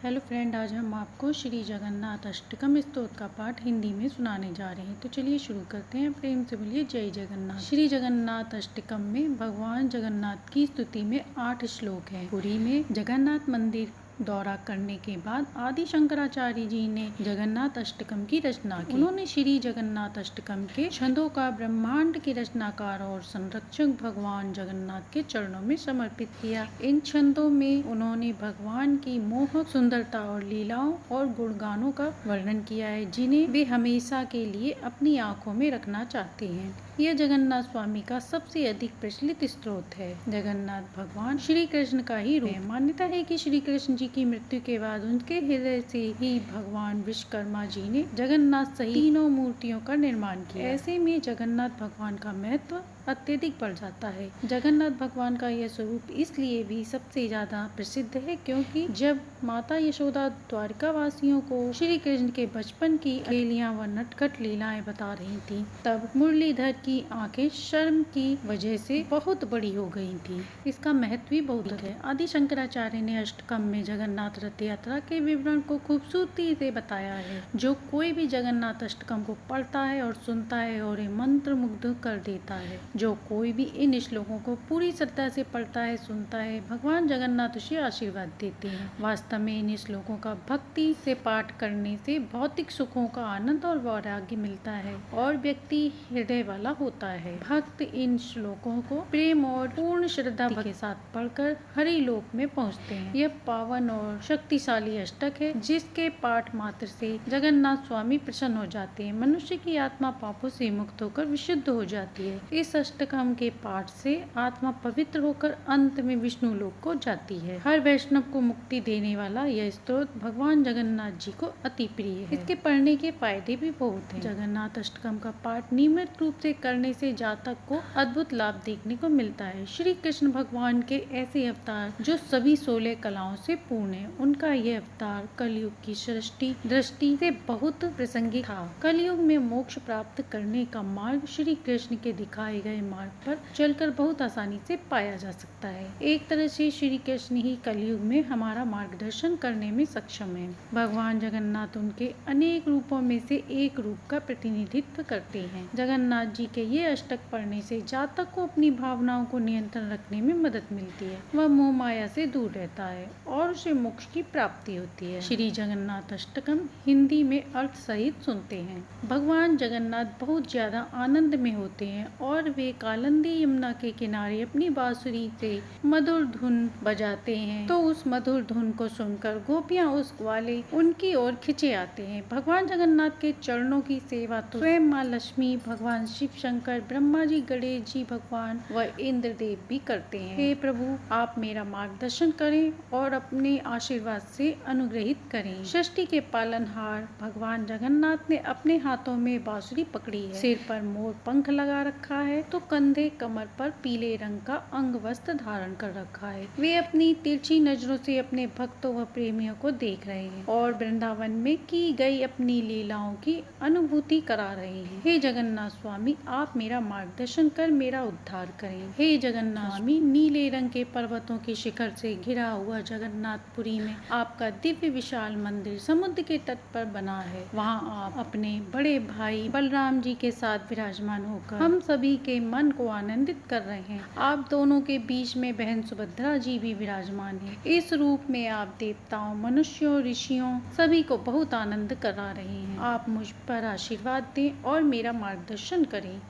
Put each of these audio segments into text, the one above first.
Hello friend, आज हम आपको श्री जगन्नाथ अष्टकम स्तोत्र का पाठ हिंदी में सुनाने जा रहे हैं। तो चलिए शुरू करते हैं। प्रेम से बोलिए जय जगन्नाथ। श्री जगन्नाथ अष्टकम में भगवान जगन्नाथ की स्तुति में 8 श्लोक हैं। पुरी में जगन्नाथ मंदिर दौरा करने के बाद आदि शंकराचार्य जी ने जगन्नाथ अष्टकम की रचना की। उन्होंने श्री जगन्नाथ अष्टकम के छंदों का ब्रह्मांड के रचनाकार और संरक्षक भगवान जगन्नाथ के चरणों में समर्पित किया। इन छंदों में उन्होंने भगवान की मोहक सुंदरता और लीलाओं और गुणगानों का वर्णन किया है, जिन्हें वे हमेशा के लिए अपनी आंखों में रखना चाहते हैं। यह जगन्नाथ स्वामी का सबसे अधिक प्रचलित स्त्रोत है। जगन्नाथ भगवान श्री कृष्ण का ही रूप है। मान्यता है कि श्री कृष्ण जी की मृत्यु के बाद उनके हृदय से ही भगवान विश्वकर्मा जी ने जगन्नाथ सहित तीनों मूर्तियों का निर्माण किया। ऐसे में जगन्नाथ भगवान का महत्व अत्यधिक बढ़ जाता है। जगन्नाथ भगवान का यह स्वरूप इसलिए भी सबसे ज्यादा प्रसिद्ध है क्योंकि जब माता यशोदा द्वारिका वासियों को श्री कृष्ण के बचपन की खेलियां व नटखट लीलाएं बता रही थी, तब मुरलीधर की आंखें शर्म की वजह से बहुत बड़ी हो गई थी। इसका महत्व भी बहुत है। आदि शंकराचार्य ने अष्टकम में जगन्नाथ रथ यात्रा के विवरण को खूबसूरती से बताया है। जो कोई भी जगन्नाथ अष्टकम को पढ़ता है और सुनता है और मंत्र मुग्ध कर देता है। जो कोई भी इन श्लोकों को पूरी श्रद्धा से पढ़ता है, सुनता है, भगवान जगन्नाथ उसे आशीर्वाद देते हैं। वास्तव में इन श्लोकों का भक्ति से पाठ करने से भौतिक सुखों का आनंद और वैराग्य मिलता है और व्यक्ति हृदय वाला होता है। भक्त इन श्लोकों को प्रेम और पूर्ण श्रद्धा के साथ पढ़कर हरि लोक में पहुँचते हैं। यह पावन और शक्तिशाली अष्टक है, जिसके पाठ मात्र से जगन्नाथ स्वामी प्रसन्न हो जाते हैं। मनुष्य की आत्मा पापों से मुक्त होकर विशुद्ध हो जाती है। इस अष्टकम के पाठ से आत्मा पवित्र होकर अंत में विष्णु लोक को जाती है। हर वैष्णव को मुक्ति देने वाला यह स्तोत्र भगवान जगन्नाथ जी को अति प्रिय है। इसके पढ़ने के फायदे भी बहुत हैं। जगन्नाथ अष्टकम का पाठ नियमित रूप से करने से जातक को अद्भुत लाभ देखने को मिलता है। श्री कृष्ण भगवान के ऐसे अवतार जो सभी 16 कलाओं से पूर्ण है, उनका यह अवतार कलयुग की सृष्टि दृष्टि से बहुत प्रासंगिक था। कलयुग में मोक्ष प्राप्त करने का मार्ग श्री कृष्ण के दिखाए गए मार्ग पर चलकर बहुत आसानी से पाया जा सकता है। एक तरह से श्री कृष्ण ही कलयुग में हमारा मार्गदर्शन करने में सक्षम है। भगवान जगन्नाथ उनके अनेक रूपों में से एक रूप का प्रतिनिधित्व करते हैं। जगन्नाथ जी के ये अष्टक पढ़ने से जातक को अपनी भावनाओं को नियंत्रण रखने में मदद मिलती है। वह मोह माया से दूर रहता है और उसे मोक्ष की प्राप्ति होती है। श्री जगन्नाथ अष्टकम हिंदी में अर्थ सहित सुनते हैं। भगवान जगन्नाथ बहुत ज्यादा आनंद में होते हैं और वे कालिंदी यमुना के किनारे अपनी बांसुरी से मधुर धुन बजाते हैं, तो उस मधुर धुन को सुनकर गोपियां उस ग्वाले उनकी ओर खिंचे आते हैं। भगवान जगन्नाथ के चरणों की सेवा तो स्वयं माँ लक्ष्मी, भगवान शिव शंकर, ब्रह्मा जी, गणेश जी भगवान व इंद्र देव भी करते हैं। हे प्रभु, आप मेरा मार्गदर्शन करें और अपने आशीर्वाद से अनुग्रहित करें। सृष्टि के पालनहार भगवान जगन्नाथ ने अपने हाथों में बांसुरी पकड़ी है, सिर पर मोर पंख लगा रखा है, तो कंधे कमर पर पीले रंग का अंग वस्त्र धारण कर रखा है। वे अपनी तिरछी नजरों से अपने भक्तों व प्रेमियों को देख रहे हैं और वृंदावन में की गई अपनी लीलाओं की अनुभूति करा रहे हैं। हे जगन्नाथ स्वामी, आप मेरा मार्गदर्शन कर मेरा उद्धार करें। हे जगन्नाथ स्वामी, नीले रंग के पर्वतों के शिखर से घिरा हुआ जगन्नाथपुरी में आपका दिव्य विशाल मंदिर समुद्र के तट पर बना है। वहाँ आप अपने बड़े भाई बलराम जी के साथ विराजमान होकर हम सभी के मन को आनंदित कर रहे हैं। आप दोनों के बीच में बहन सुभद्रा जी भी विराजमान है। इस रूप में आप देवताओं, मनुष्यों, ऋषियों सभी को बहुत आनंद करा रहे हैं। आप मुझ पर आशीर्वाद दें और मेरा मार्गदर्शन करें।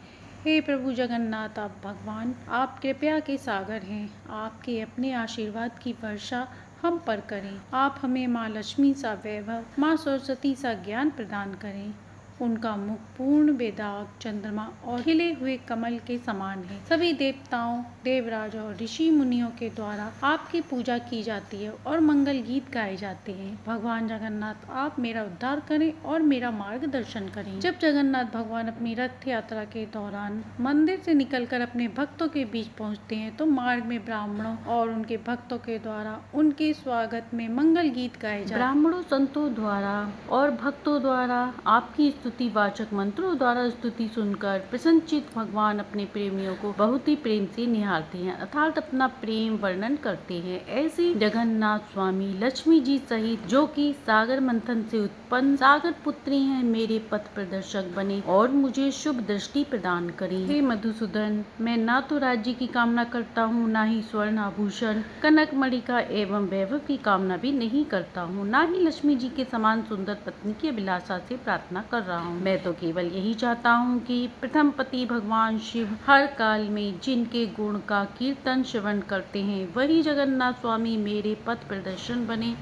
हे प्रभु जगन्नाथ, आप भगवान, आप कृपया के सागर हैं। आपके अपने आशीर्वाद की वर्षा हम पर करें। आप हमें माँ लक्ष्मी सा वैभव, माँ सरस्वती सा ज्ञान प्रदान करें। उनका मुख पूर्ण बेदाग चंद्रमा और खिले हुए कमल के समान है। सभी देवताओं, देवराज और ऋषि मुनियों के द्वारा आपकी पूजा की जाती है और मंगल गीत गाए जाते हैं। भगवान जगन्नाथ, आप मेरा उद्धार करें और मेरा मार्गदर्शन करें। जब जगन्नाथ भगवान अपनी रथ यात्रा के दौरान मंदिर से निकलकर अपने भक्तों के बीच पहुंचते हैं, तो मार्ग में ब्राह्मणों और उनके भक्तों के द्वारा उनके स्वागत में मंगल गीत गाए जाते हैं। ब्राह्मणों, संतों द्वारा और भक्तों द्वारा आपकी स्तुतिवाचक मंत्रों द्वारा स्तुति सुनकर प्रसन्नचित्त भगवान अपने प्रेमियों को बहुत ही प्रेम से निहारते हैं अर्थात अपना प्रेम वर्णन करते हैं। ऐसे जगन्नाथ स्वामी लक्ष्मी जी सहित जो कि सागर मंथन से उत्पन्न सागर पुत्री हैं, मेरे पथ प्रदर्शक बने और मुझे शुभ दृष्टि प्रदान करें। हे मधुसूदन, मैं ना तो राज्य की कामना करता हूँ, ना ही स्वर्ण आभूषण कनक मणिका एवं वैभव की कामना भी नहीं करता हूँ, ना ही लक्ष्मी जी के समान सुंदर पत्नी की अभिलाषा से प्रार्थना कर रहा हूँ। मैं तो केवल यही चाहता हूँ कि प्रथम पति भगवान शिव हर काल में जिनके गुण का कीर्तन श्रवण करते हैं, वही जगन्नाथ स्वामी मेरे पथ प्रदर्शन बने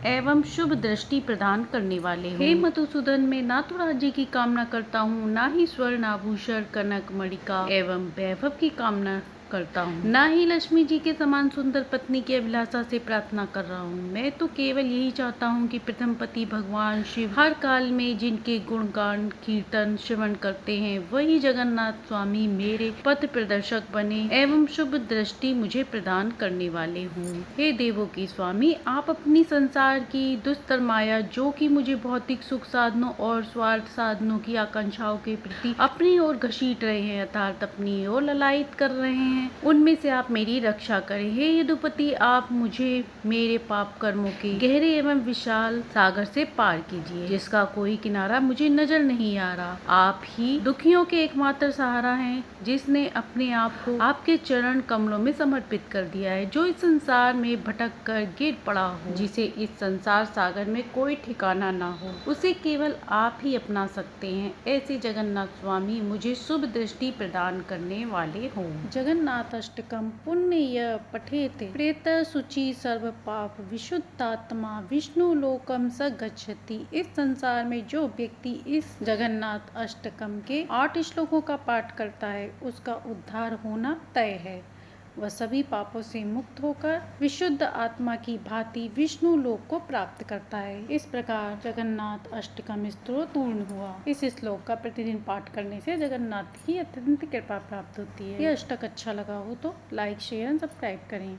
एवं शुभ दृष्टि प्रदान करने वाले हैं। हे मधुसूदन, मैं ना तो राज्य की कामना करता हूँ, ना ही स्वर्ण आभूषण कनक मणिका एवं वैभव की कामना करता हूँ, ना ही लक्ष्मी जी के समान सुंदर पत्नी की अभिलाषा से प्रार्थना कर रहा हूँ। मैं तो केवल यही चाहता हूँ कि प्रथम पति भगवान शिव हर काल में जिनके गुणगान कीर्तन श्रवण करते हैं, वही जगन्नाथ स्वामी मेरे पथ प्रदर्शक बने एवं शुभ दृष्टि मुझे प्रदान करने वाले हों। हे देवों की स्वामी, आप अपनी संसार की दुस्तर माया जो कि मुझे भौतिक सुख साधनों और स्वार्थ साधनों की आकांक्षाओं के प्रति अपनी ओर घसीट रहे हैं अर्थात अपनी ओर ललायित कर रहे हैं, उनमें से आप मेरी रक्षा करें। हे यदुपति, आप मुझे मेरे पाप कर्मों के गहरे एवं विशाल सागर से पार कीजिए, जिसका कोई किनारा मुझे नजर नहीं आ रहा। आप ही दुखियों के एकमात्र सहारा हैं, जिसने अपने आप को आपके चरण कमलों में समर्पित कर दिया है, जो इस संसार में भटक कर गिर पड़ा हो, जिसे इस संसार सागर में कोई ठिकाना ना हो, उसे केवल आप ही अपना सकते हैं। ऐसे जगन्नाथ स्वामी मुझे शुभ दृष्टि प्रदान करने वाले हो। जगन्नाथाष्टकम पुण्य य पठेते प्रेत शुचि सर्व पाप विशुद्धात्मा विष्णु लोकम स गच्छति। इस संसार में जो व्यक्ति इस जगन्नाथ अष्टकम के 8 श्लोकों का पाठ करता है, उसका उद्धार होना तय है। वह सभी पापों से मुक्त होकर विशुद्ध आत्मा की भांति विष्णु लोक को प्राप्त करता है। इस प्रकार जगन्नाथ अष्टकम स्तोत्र पूर्ण हुआ। इस श्लोक का प्रतिदिन पाठ करने से जगन्नाथ की अत्यंत कृपा प्राप्त होती है। यह अष्टक अच्छा लगा हो तो लाइक शेयर एंड सब्सक्राइब करें।